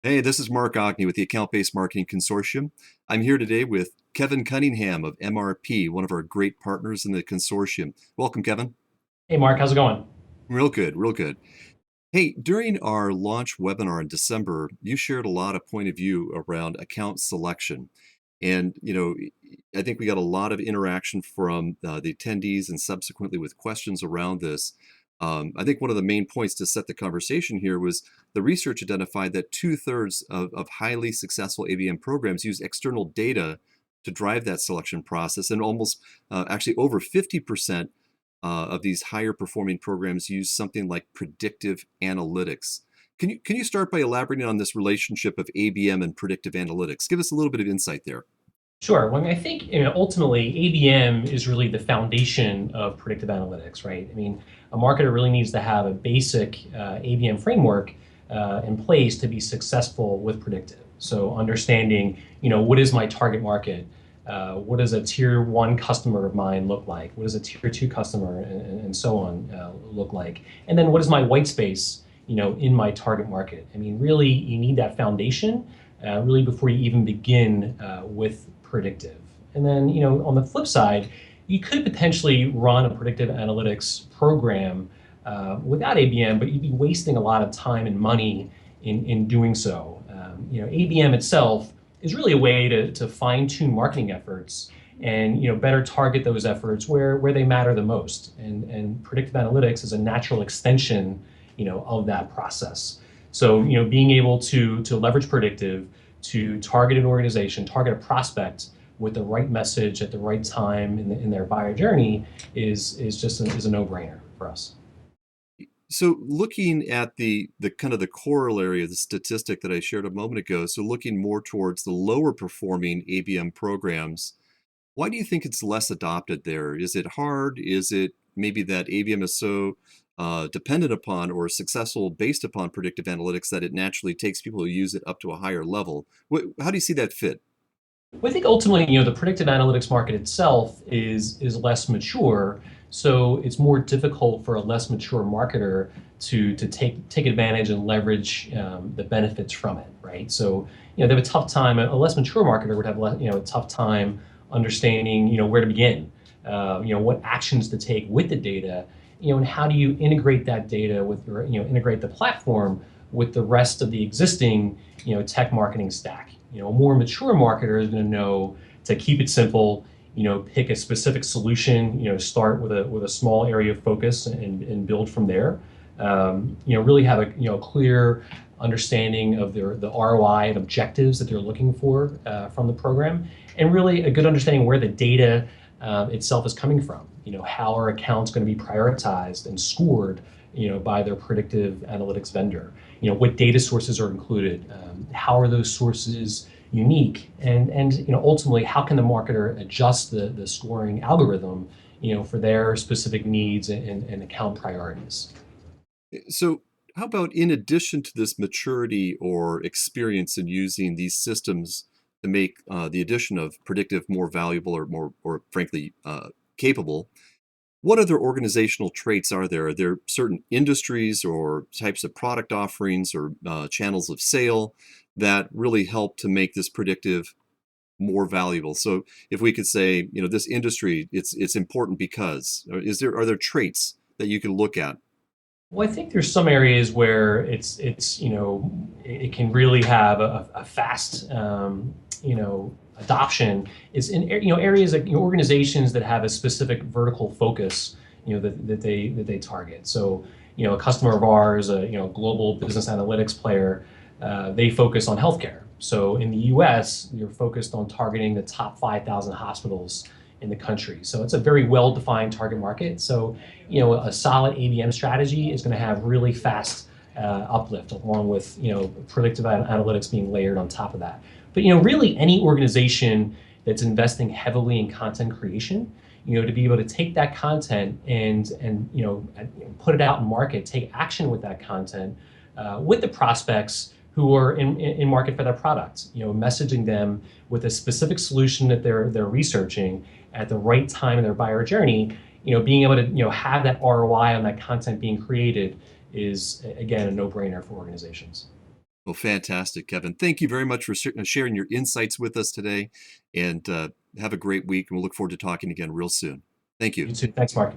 Hey, this is Mark Ogney with the Account-Based Marketing Consortium. I'm here today with Kevin Cunningham of MRP, one of our great partners in the consortium. Welcome, Kevin. Hey Mark, how's it going? Real good, real good. Hey, during our launch webinar in December, you shared a lot of point of view around account selection. And, I think we got a lot of interaction from the attendees and subsequently with questions around this. I think one of the main points to set the conversation here was the research identified that two-thirds of highly successful ABM programs use external data to drive that selection process, and almost actually over 50% of these higher performing programs use something like predictive analytics. Can you start by elaborating on this relationship of ABM and predictive analytics? Give us a little bit of insight there. Sure. Well, I think ultimately ABM is really the foundation of predictive analytics, right? I mean, a marketer really needs to have a basic ABM framework in place to be successful with predictive. So understanding, what is my target market? What does a tier one customer of mine look like? What does a tier two customer and so on look like? And then what is my white space, in my target market? I mean, really, you need that foundation really before you even begin with predictive. And then, on the flip side, you could potentially run a predictive analytics program without ABM, but you'd be wasting a lot of time and money in doing so. ABM itself is really a way to fine-tune marketing efforts and better target those efforts where they matter the most. And predictive analytics is a natural extension of that process. So being able to leverage predictive to target an organization, target a prospect with the right message at the right time in their buyer journey is a no-brainer for us. So looking at the kind of the corollary of the statistic that I shared a moment ago, so looking more towards the lower performing ABM programs, why do you think it's less adopted there? Is it hard? Is it maybe that ABM is so dependent upon or successful based upon predictive analytics that it naturally takes people who use it up to a higher level? How do you see that fit? Well, I think ultimately, the predictive analytics market itself is less mature, so it's more difficult for a less mature marketer to take advantage and leverage the benefits from it, right? So, they have a tough time. A less mature marketer would have a tough time understanding, where to begin, what actions to take with the data, and how do you integrate that data with, or, integrate the platform with the rest of the existing, tech marketing stack. A more mature marketer is going to know to keep it simple, pick a specific solution, start with a small area of focus and build from there. Really have a clear understanding of the ROI and objectives that they're looking for from the program, and really a good understanding where the data itself is coming from. How are accounts going to be prioritized and scored, by their predictive analytics vendor? What data sources are included? How are those sources unique? And ultimately, how can the marketer adjust the scoring algorithm, for their specific needs and account priorities? So how about in addition to this maturity or experience in using these systems to make the addition of predictive more valuable or more, or frankly, capable, what other organizational traits are there? Are there certain industries or types of product offerings or channels of sale that really help to make this predictive more valuable? So if we could say, this industry, it's important because, or are there traits that you can look at? Well, I think there's some areas where it can really have a fast adoption is in areas like organizations that have a specific vertical focus that they target. So a customer of ours, a global business analytics player, they focus on healthcare. So in the U.S., you're focused on targeting the top 5,000 hospitals in the country. So it's a very well-defined target market. So, a solid ABM strategy is going to have really fast uplift, along with, predictive analytics being layered on top of that. But, really any organization that's investing heavily in content creation, to be able to take that content and put it out in market, take action with that content with the prospects who are in market for their product, messaging them with a specific solution that they're researching at the right time in their buyer journey, being able to have that ROI on that content being created is again a no-brainer for organizations. Well, fantastic, Kevin. Thank you very much for sharing your insights with us today, and have a great week. And we'll look forward to talking again real soon. Thank you. You too. Thanks, Mark.